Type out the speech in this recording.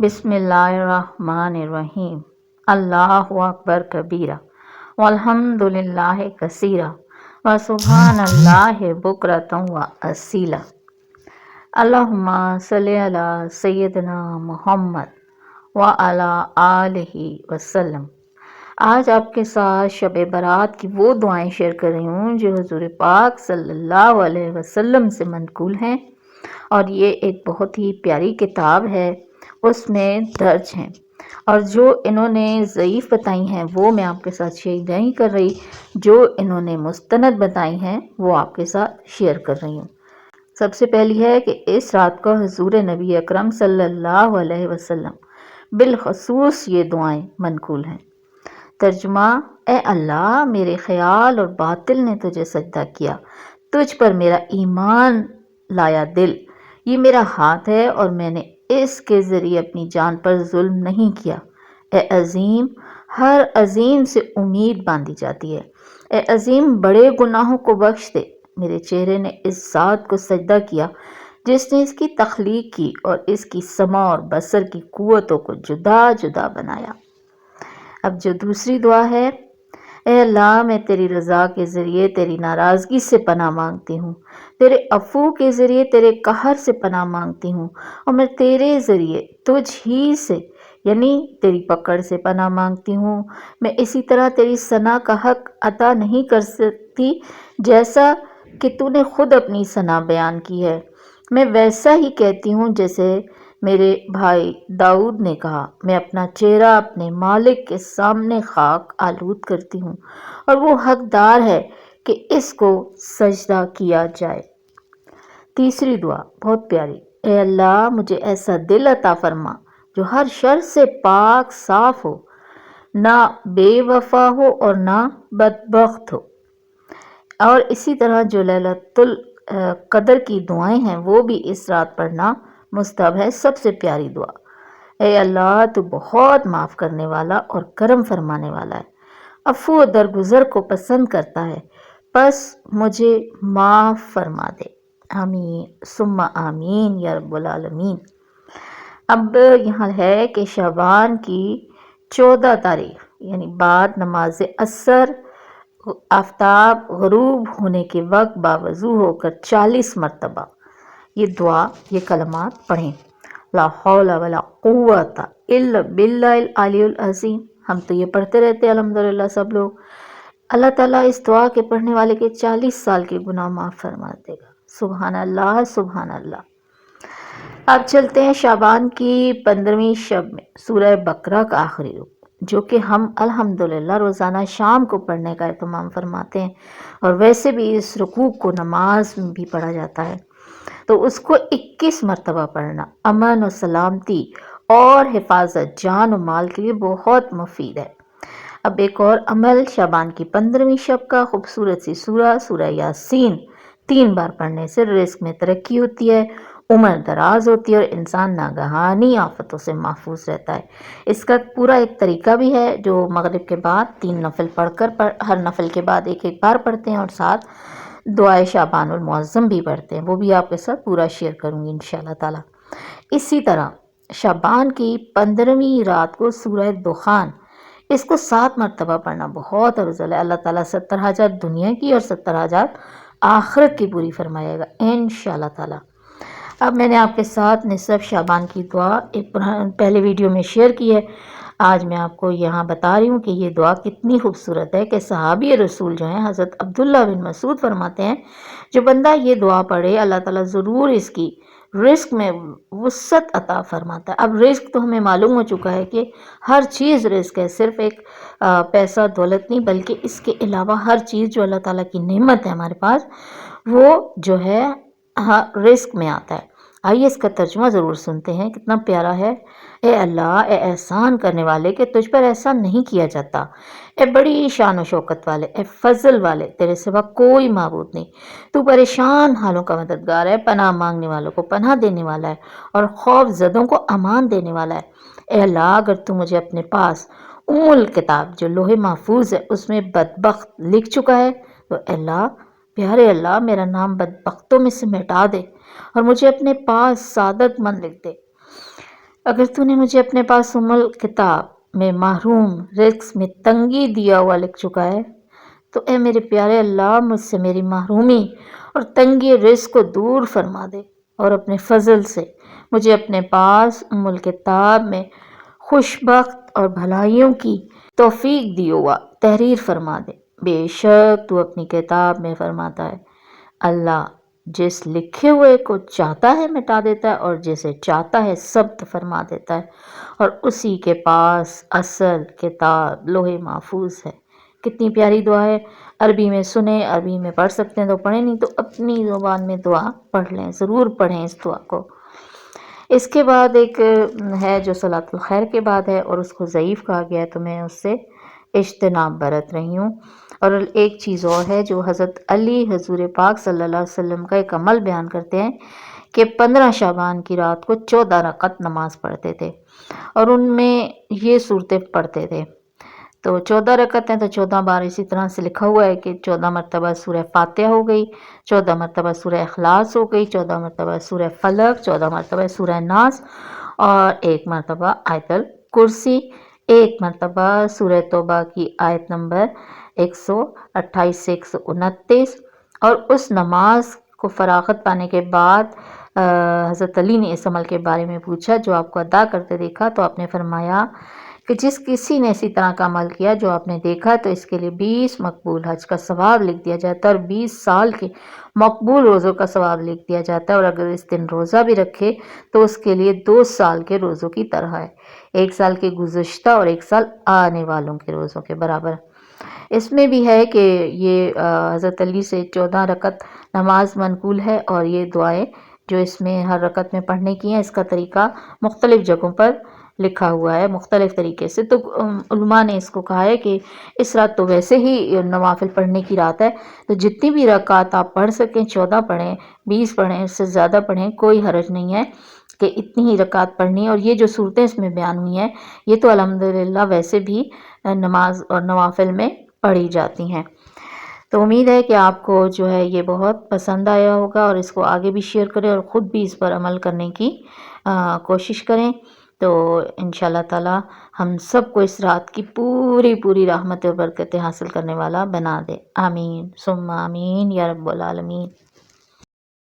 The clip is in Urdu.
بسم اللہ الرحمن الرحیم۔ اللہ اکبر کبیرہ والحمد للہ کثیرہ وسبحان اللہ بکرۃ واصیلا۔ اللہم صلی علی سیدنا محمد وعلی آلہ وسلم۔ آج آپ کے ساتھ شب برات کی وہ دعائیں شیئر کر رہی ہوں جو حضور پاک صلی اللہ علیہ وسلم سے منقول ہیں، اور یہ ایک بہت ہی پیاری کتاب ہے، اس میں درج ہیں، اور جو انہوں نے ضعیف بتائی ہیں وہ میں آپ کے ساتھ شیئر نہیں کر رہی، جو انہوں نے مستند بتائی ہیں وہ آپ کے ساتھ شیئر کر رہی ہوں۔ سب سے پہلی ہے کہ اس رات کو حضور نبی اکرم صلی اللہ علیہ وسلم بالخصوص یہ دعائیں منقول ہیں۔ ترجمہ: اے اللہ، میرے خیال اور باطل نے تجھے سجدہ کیا، تجھ پر میرا ایمان لایا دل، یہ میرا ہاتھ ہے اور میں نے اس کے ذریعے اپنی جان پر ظلم نہیں کیا۔ اے عظیم، ہر عظیم سے امید باندھی جاتی ہے، اے عظیم بڑے گناہوں کو بخش دے۔ میرے چہرے نے اس ذات کو سجدہ کیا جس نے اس کی تخلیق کی اور اس کی سمع اور بصر کی قوتوں کو جدا جدا بنایا۔ اب جو دوسری دعا ہے: اے اللہ، میں تیری رضا کے ذریعے تیری ناراضگی سے پناہ مانگتی ہوں، تیرے عفو کے ذریعے تیرے قہر سے پناہ مانگتی ہوں، اور میں تیرے ذریعے تجھ ہی سے یعنی تیری پکڑ سے پناہ مانگتی ہوں۔ میں اسی طرح تیری ثنا کا حق ادا نہیں کر سکتی جیسا کہ تو نے خود اپنی ثنا بیان کی ہے۔ میں ویسا ہی کہتی ہوں جیسے میرے بھائی داؤد نے کہا، میں اپنا چہرہ اپنے مالک کے سامنے خاک آلود کرتی ہوں، اور وہ حقدار ہے کہ اس کو سجدہ کیا جائے۔ تیسری دعا بہت پیاری: اے اللہ، مجھے ایسا دل عطا فرما جو ہر شر سے پاک صاف ہو، نہ بے وفا ہو اور نہ بدبخت ہو۔ اور اسی طرح جو لیلۃ القدر کی دعائیں ہیں وہ بھی اس رات پڑھنا مستحب ہے۔ سب سے پیاری دعا: اے اللہ، تو بہت معاف کرنے والا اور کرم فرمانے والا ہے، عفو و درگزر کو پسند کرتا ہے، بس مجھے معاف فرما دے۔ آمین ثم آمین یا رب العالمین۔ اب یہاں ہے کہ شعبان کی 14 تاریخ یعنی بعد نماز عصر آفتاب غروب ہونے کے وقت باوضو ہو کر 40 مرتبہ یہ دعا، یہ کلمات پڑھیں: لا حول ولا قوت الا باللہ العلی العظیم۔ ہم تو یہ پڑھتے رہتے ہیں الحمدللہ سب لوگ۔ اللہ تعالیٰ اس دعا کے پڑھنے والے کے 40 سال کے گناہ معاف فرما دے گا۔ سبحان اللہ سبحان اللہ۔ اب چلتے ہیں شعبان کی 15ویں شب میں سورہ بقرہ کا آخری رکوع، جو کہ ہم الحمدللہ روزانہ شام کو پڑھنے کا اہتمام فرماتے ہیں، اور ویسے بھی اس رکوع کو نماز میں بھی پڑھا جاتا ہے، تو اس کو 21 مرتبہ پڑھنا امن و سلامتی اور حفاظت جان و مال کے لیے بہت مفید ہے۔ اب ایک اور عمل: شعبان کی 15ویں شب کا خوبصورت سی سورہ یاسین 3 بار پڑھنے سے رزق میں ترقی ہوتی ہے، عمر دراز ہوتی ہے اور انسان ناگہانی آفتوں سے محفوظ رہتا ہے۔ اس کا پورا ایک طریقہ بھی ہے جو مغرب کے بعد 3 نفل پڑھ کر ہر نفل کے بعد ایک ایک بار پڑھتے ہیں، اور ساتھ دعائے شعبان المعظم بھی پڑھتے ہیں، وہ بھی آپ کے ساتھ پورا شیئر کروں گی انشاءاللہ تعالی۔ اسی طرح شعبان کی 15ویں رات کو سورہ دخان، اس کو 7 مرتبہ پڑھنا بہت افضل ہے۔ اللہ تعالیٰ 70 حاجات دنیا کی اور 70 حاجات آخرت کی پوری فرمائے گا انشاءاللہ تعالی۔ اب میں نے آپ کے ساتھ نصف شعبان کی دعا ایک پہلے ویڈیو میں شیئر کی ہے، آج میں آپ کو یہاں بتا رہی ہوں کہ یہ دعا کتنی خوبصورت ہے کہ صحابی رسول جو ہیں حضرت عبداللہ بن مسعود فرماتے ہیں، جو بندہ یہ دعا پڑھے اللہ تعالیٰ ضرور اس کی رزق میں وسعت عطا فرماتا ہے۔ اب رزق تو ہمیں معلوم ہو چکا ہے کہ ہر چیز رزق ہے، صرف ایک پیسہ دولت نہیں، بلکہ اس کے علاوہ ہر چیز جو اللہ تعالیٰ کی نعمت ہے ہمارے پاس، وہ جو ہے رزق میں آتا ہے۔ آئیے اس کا ترجمہ ضرور سنتے ہیں، کتنا پیارا ہے: اے اللہ، اے احسان کرنے والے کہ تجھ پر احسان نہیں کیا جاتا، اے بڑی شان و شوکت والے، اے فضل والے، تیرے سوا کوئی معبود نہیں، تو پریشان حالوں کا مددگار ہے، پناہ مانگنے والوں کو پناہ دینے والا ہے اور خوف زدوں کو امان دینے والا ہے۔ اے اللہ، اگر تو مجھے اپنے پاس الکتاب جو لوح محفوظ ہے اس میں بدبخت لکھ چکا ہے تو اے اللہ، پیارے اللہ، میرا نام بدبختوں میں سے مٹا دے اور مجھے اپنے پاس سعادت مند لکھ دے۔ اگر تو نے مجھے اپنے پاس کتاب میں محروم رزق میں تنگی دیا ہوا لکھ چکا ہے تو اے میرے پیارے اللہ مجھ سے میری محرومی اور تنگی رزق کو دور فرما دے، اور اپنے فضل سے مجھے اپنے پاس کتاب میں خوش بخت اور بھلائیوں کی توفیق دی ہوا تحریر فرما دے۔ بے شک تو اپنی کتاب میں فرماتا ہے، اللہ جس لکھے ہوئے کو چاہتا ہے مٹا دیتا ہے اور جسے چاہتا ہے ثبت فرما دیتا ہے، اور اسی کے پاس اصل کتاب لوح محفوظ ہے۔ کتنی پیاری دعا ہے، عربی میں سنیں، عربی میں پڑھ سکتے ہیں تو پڑھیں، نہیں تو اپنی زبان میں دعا پڑھ لیں، ضرور پڑھیں اس دعا کو۔ اس کے بعد ایک ہے جو صلاۃ الخیر کے بعد ہے، اور اس کو ضعیف کہا گیا ہے تو میں اس سے اجتناب برت رہی ہوں۔ اور ایک چیز اور ہے جو حضرت علی حضور پاک صلی اللہ علیہ وسلم کا ایک عمل بیان کرتے ہیں کہ 15 شعبان کی رات کو 14 رکعت نماز پڑھتے تھے، اور ان میں یہ صورتیں پڑھتے تھے۔ تو 14 رکعت ہیں تو 14 بار اسی طرح سے لکھا ہوا ہے کہ 14 مرتبہ سورہ فاتحہ ہو گئی، 14 مرتبہ سورہ اخلاص ہو گئی، 14 مرتبہ سورہ فلق، 14 مرتبہ سورہ ناس، اور ایک مرتبہ آیت الکرسی، ایک مرتبہ سورہ توبہ کی آیت نمبر 128 سے 129۔ اور اس نماز کو فراغت پانے کے بعد حضرت علی نے اس عمل کے بارے میں پوچھا جو آپ کو ادا کرتے دیکھا، تو آپ نے فرمایا کہ جس کسی نے اسی طرح کا عمل کیا جو آپ نے دیکھا تو اس کے لیے 20 مقبول حج کا ثواب لکھ دیا جاتا ہے، اور 20 سال کے مقبول روزوں کا ثواب لکھ دیا جاتا ہے، اور اگر اس دن روزہ بھی رکھے تو اس کے لیے 2 سال کے روزوں کی طرح ہے، 1 سال کے گزشتہ اور 1 سال آنے والوں کے روزوں کے برابر۔ اس میں بھی ہے کہ یہ حضرت علی سے 14 رکعت نماز منقول ہے، اور یہ دعائیں جو اس میں ہر رکعت میں پڑھنے کی ہیں، اس کا طریقہ مختلف جگہوں پر لکھا ہوا ہے مختلف طریقے سے۔ تو علماء نے اس کو کہا ہے کہ اس رات تو ویسے ہی نوافل پڑھنے کی رات ہے، تو جتنی بھی رکعت آپ پڑھ سکیں، 14 پڑھیں، 20 پڑھیں، اس سے زیادہ پڑھیں، کوئی حرج نہیں ہے کہ اتنی ہی رکعت پڑھنی ہے۔ اور یہ جو صورتیں اس میں بیان ہوئی ہیں یہ تو الحمدللہ ویسے بھی نماز اور نوافل میں پڑھی جاتی ہیں۔ تو امید ہے کہ آپ کو جو ہے یہ بہت پسند آیا ہوگا، اور اس کو آگے بھی شیئر کریں اور خود بھی اس پر عمل کرنے کی کوشش کریں، تو انشاءاللہ تعالی ہم سب کو اس رات کی پوری رحمت و برکتیں حاصل کرنے والا بنا دے۔ آمین ثم آمین یا رب العالمین۔